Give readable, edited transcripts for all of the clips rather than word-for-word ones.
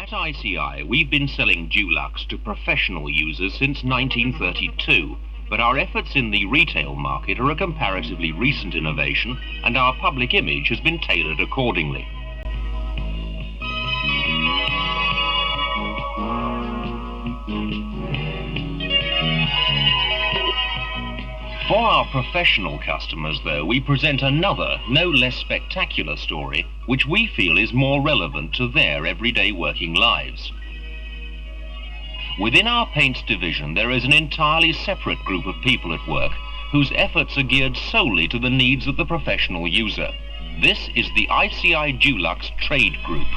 At ICI, we've been selling Dulux to professional users since 1932, but our efforts in the retail market are a comparatively recent innovation, and our public image has been tailored accordingly. For our professional customers, though, we present another, no less spectacular story, which we feel is more relevant to their everyday working lives. Within our paints division, there is an entirely separate group of people at work whose efforts are geared solely to the needs of the professional user. This is the ICI Dulux Trade Group.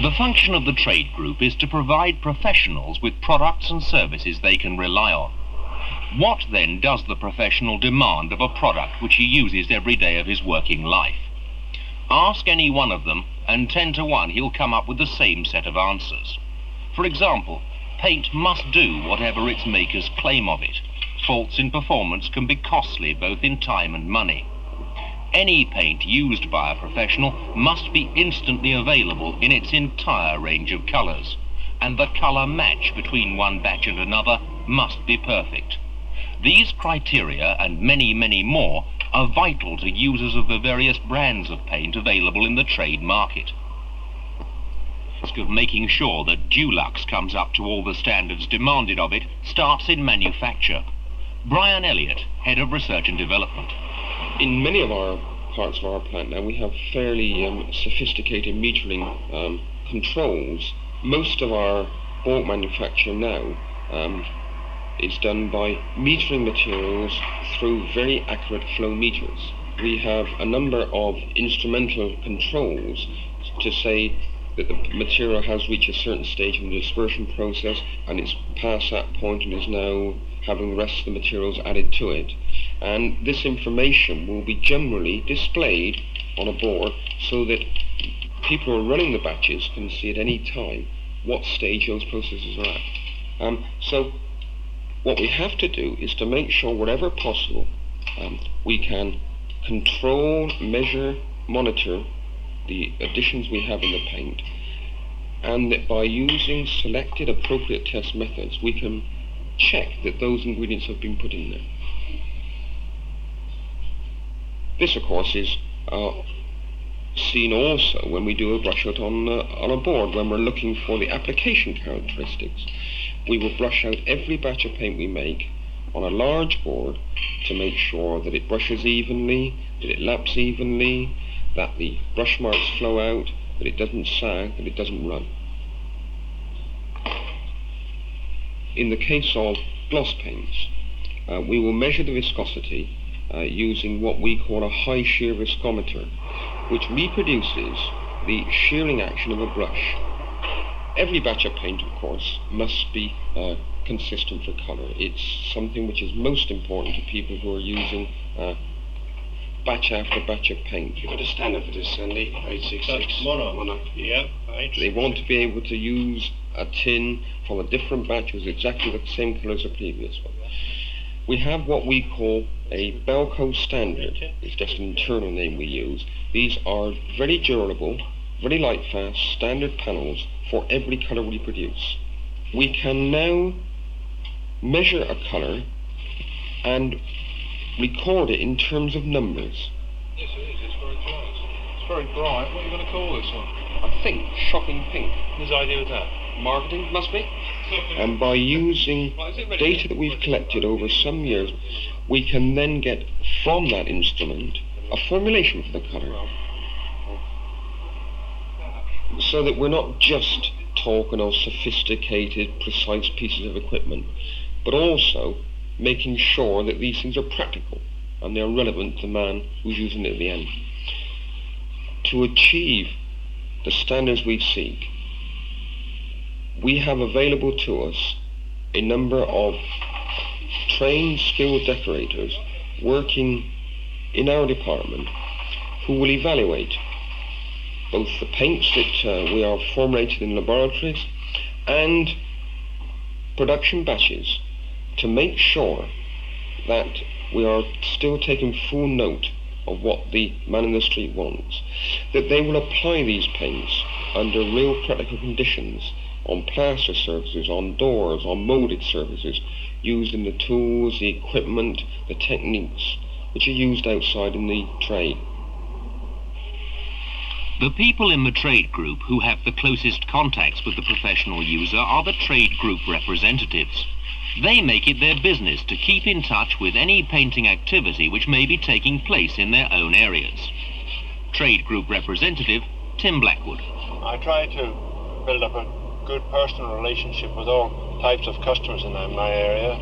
The function of the trade group is to provide professionals with products and services they can rely on. What then does the professional demand of a product which he uses every day of his working life? Ask any one of them, and 10 to 1 he'll come up with the same set of answers. For example, paint must do whatever its makers claim of it. Faults in performance can be costly both in time and money. Any paint used by a professional must be instantly available in its entire range of colours, and the colour match between one batch and another must be perfect. These criteria, and many, many more, are vital to users of the various brands of paint available in the trade market. The task of making sure that Dulux comes up to all the standards demanded of it starts in manufacture. Brian Elliott, Head of Research and Development. In many of our parts of our plant now, we have fairly sophisticated metering controls. Most of our bulk manufacture now is done by metering materials through very accurate flow meters. We have a number of instrumental controls to say that the material has reached a certain stage in the dispersion process and it's past that point and is now having the rest of the materials added to it. And this information will be generally displayed on a board so that people who are running the batches can see at any time what stage those processes are at. So what we have to do is to make sure wherever possible we can control, measure, monitor the additions we have in the paint, and that by using selected appropriate test methods we can check that those ingredients have been put in there. This, of course, is seen also when we do a brush out on a board, when we're looking for the application characteristics. We will brush out every batch of paint we make on a large board to make sure that it brushes evenly, that it laps evenly, that the brush marks flow out, that it doesn't sag, that it doesn't run. In the case of gloss paints, we will measure the viscosity using what we call a high shear viscometer, which reproduces the shearing action of a brush. Every batch of paint, of course, must be consistent for colour. It's something which is most important to people who are using batch after batch of paint. You've got a standard for this, Sandy, 866. Mono. Yeah, they want to be able to use a tin from a different batch with exactly the same colour as the previous one. We have what we call a Belco standard. It's just an internal name we use. These are very durable, very light fast, standard panels for every colour we produce. We can now measure a colour and record it in terms of numbers. Yes, it is. It's very bright. It's very bright. What are you going to call this one? I think shocking pink. Whose idea was that? Marketing, must be. And by using data that we've collected over some years, we can then get from that instrument a formulation for the colour. So that we're not just talking of sophisticated, precise pieces of equipment, but also making sure that these things are practical and they're relevant to the man who's using it at the end. To achieve the standards we seek, we have available to us a number of trained, skilled decorators working in our department who will evaluate both the paints that we are formulated in laboratories and production batches to make sure that we are still taking full note of what the man in the street wants, that they will apply these paints under real practical conditions on plaster surfaces, on doors, on moulded surfaces, using the tools, the equipment, the techniques which are used outside in the trade. The people in the trade group who have the closest contacts with the professional user are the trade group representatives. They make it their business to keep in touch with any painting activity which may be taking place in their own areas. Trade group representative Tim Blackwood. I try to build up a good personal relationship with all types of customers in my area,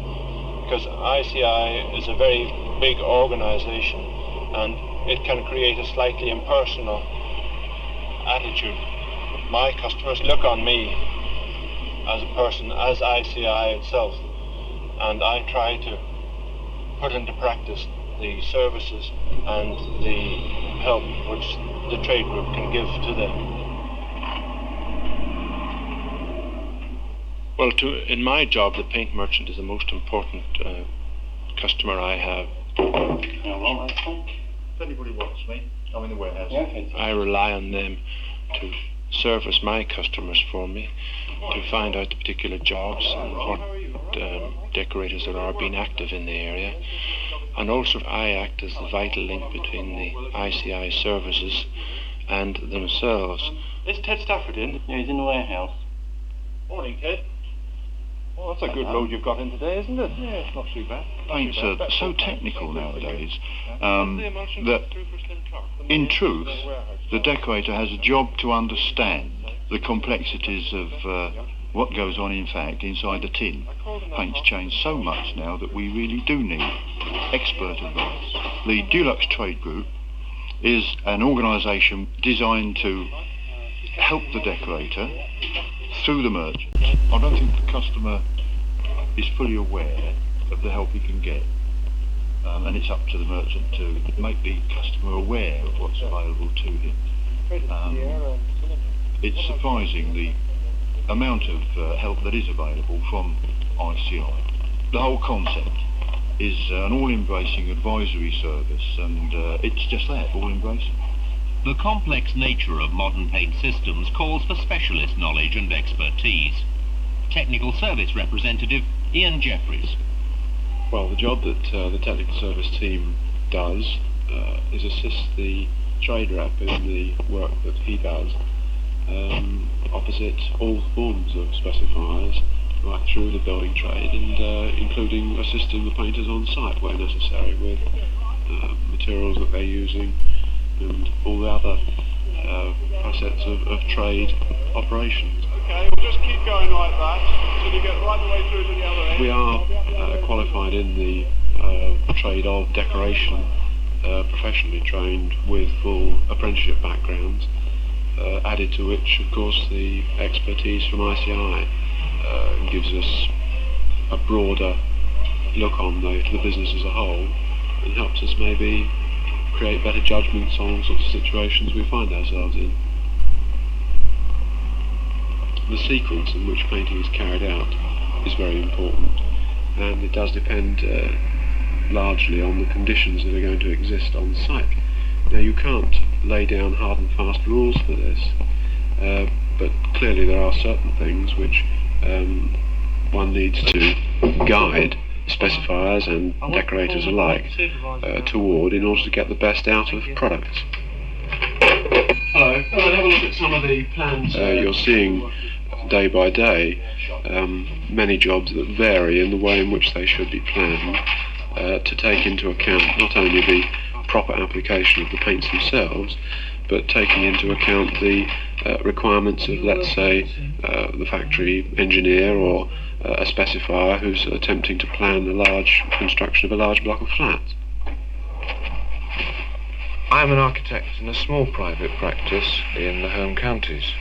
because ICI is a very big organisation and it can create a slightly impersonal attitude. My customers look on me as a person, as ICI itself, and I try to put into practice the services and the help which the trade group can give to them. Well, in my job, the paint merchant is the most important customer I have. If anybody wants me, I'm in the warehouse. I rely on them to service my customers for me, to find out the particular jobs and what decorators there are being active in the area. And also I act as the vital link between the ICI services and themselves. Is Ted Stafford in? Yeah, he's in the warehouse. Morning, Ted. Well, that's a good load you've got in today, isn't it? Yeah, it's not too bad. Paints are so technical nowadays that, in truth, the decorator has a job to understand the complexities of what goes on, in fact, inside the tin. Paints change so much now that we really do need expert advice. The Dulux Trade Group is an organisation designed to help the decorator through the merchant. I don't think the customer is fully aware of the help he can get, and it's up to the merchant to make the customer aware of what's available to him. It's surprising the amount of help that is available from ICI. The whole concept is an all-embracing advisory service, and it's just that, all-embracing. The complex nature of modern paint systems calls for specialist knowledge and expertise. Technical Service Representative Ian Jeffries. Well, the job that the technical service team does is assist the trade rep in the work that he does, opposite all forms of specifiers, right through the building trade, and including assisting the painters on site where necessary with materials that they're using and all the other facets of trade operations. Okay, we'll just keep going like that until you get right the way through to the other end. We are qualified in the trade of decoration, professionally trained with full apprenticeship backgrounds, added to which, of course, the expertise from ICI gives us a broader look on the business as a whole and helps us maybe create better judgments on all sorts of situations we find ourselves in. The sequence in which painting is carried out is very important, and it does depend largely on the conditions that are going to exist on site. Now, you can't lay down hard and fast rules for this, but clearly there are certain things which one needs to guide specifiers and decorators alike toward in order to get the best out of products. Hello, have a look at some of the plans. You're seeing day by day many jobs that vary in the way in which they should be planned to take into account not only the proper application of the paints themselves, but taking into account the requirements of, let's say, the factory engineer or a specifier who's attempting to plan the large construction of a large block of flats. I'm an architect in a small private practice in the home counties.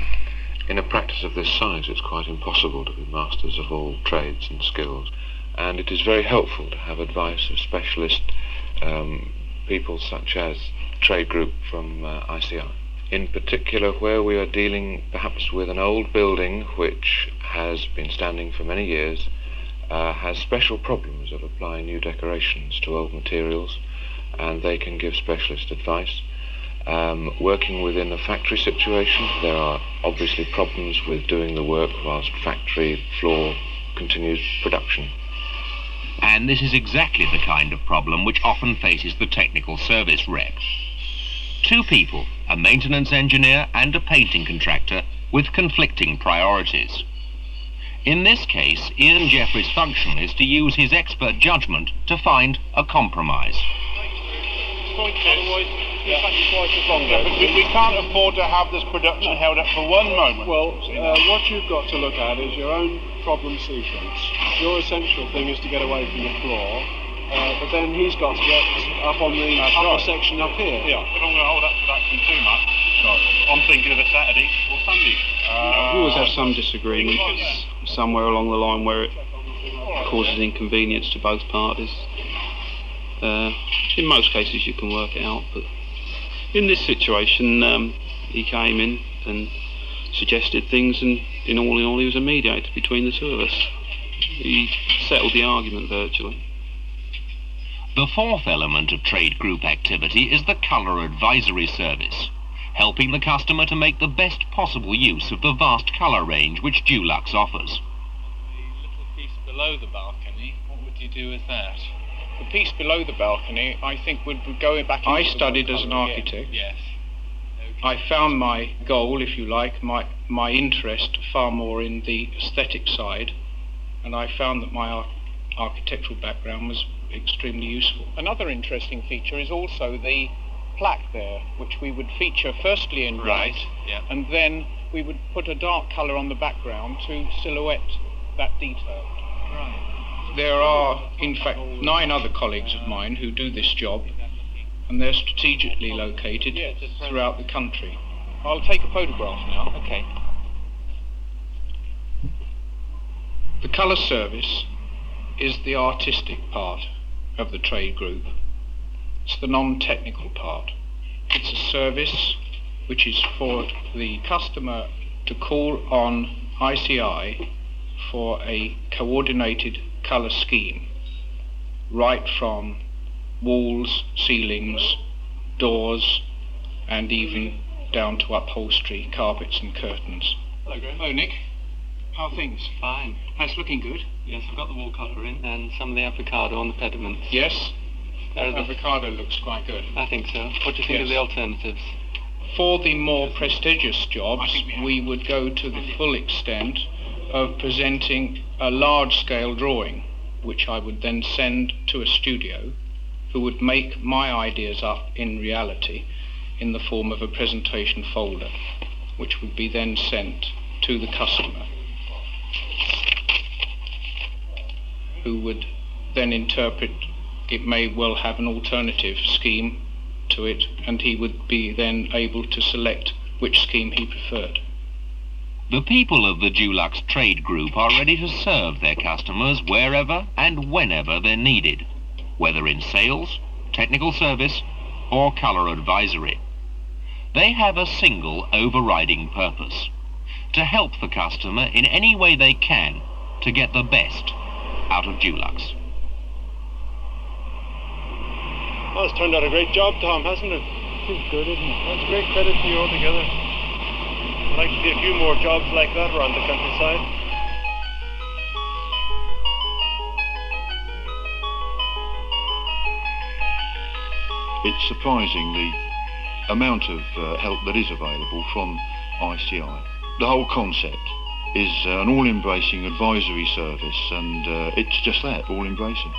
In a practice of this size, it's quite impossible to be masters of all trades and skills, and it is very helpful to have advice of specialist people such as Trade Group from ICI. In particular, where we are dealing perhaps with an old building which has been standing for many years has special problems of applying new decorations to old materials, and they can give specialist advice. Working within a factory situation, there are obviously problems with doing the work whilst factory floor continues production. And this is exactly the kind of problem which often faces the technical service rep. Two people, a maintenance engineer and a painting contractor, with conflicting priorities. In this case, Ian Jeffrey's function is to use his expert judgment to find a compromise. We can't afford to have this production held up for one moment. Well, what you've got to look at is your own problem sequence. Your essential thing is to get away from the floor, but then he's got to get up on the upper section up here. Yeah, but I'm going to hold up production too much. I'm thinking of a Saturday or Sunday. We always have some disagreements somewhere along the line where it causes inconvenience to both parties. In most cases you can work it out, but in this situation he came in and suggested things, and in all he was a mediator between the two of us. He settled the argument virtually. The fourth element of trade group activity is the colour advisory service, helping the customer to make the best possible use of the vast colour range which Dulux offers. The little piece below the balcony, what would you do with that? The piece below the balcony, I think, would go back into... I studied as an architect. Yes. Okay. I found my goal, if you like, my interest far more in the aesthetic side, and I found that my architectural background was extremely useful. Another interesting feature is also the plaque there, which we would feature firstly in white, and then we would put a dark colour on the background to silhouette that detail. Right. There are, in fact, 9 other colleagues of mine who do this job, and they're strategically located throughout the country. I'll take a photograph now. Okay. The colour service is the artistic part of the trade group. It's the non-technical part. It's a service which is for the customer to call on ICI for a coordinated colour scheme, right from walls, ceilings, doors, and even down to upholstery, carpets and curtains. Hello, Graham. Hello, Nick. How are things? Fine. That's looking good. Yes, I've got the wall colour in and some of the avocado on the pediments. Yes, that avocado looks quite good. I think so. What do you think of the alternatives? For the more prestigious jobs, we would go to the full extent of presenting a large-scale drawing, which I would then send to a studio who would make my ideas up in reality in the form of a presentation folder, which would be then sent to the customer, who would then interpret. It may well have an alternative scheme to it, and he would be then able to select which scheme he preferred. The people of the Dulux Trade Group are ready to serve their customers wherever and whenever they're needed, whether in sales, technical service, or colour advisory. They have a single overriding purpose: to help the customer in any way they can to get the best out of Dulux. Well, it's turned out a great job, Tom, hasn't it? It's good, isn't it? That's great credit to you altogether. I'd like to see a few more jobs like that around the countryside. It's surprising the amount of help that is available from ICI. The whole concept is an all-embracing advisory service, and it's just that, all-embracing.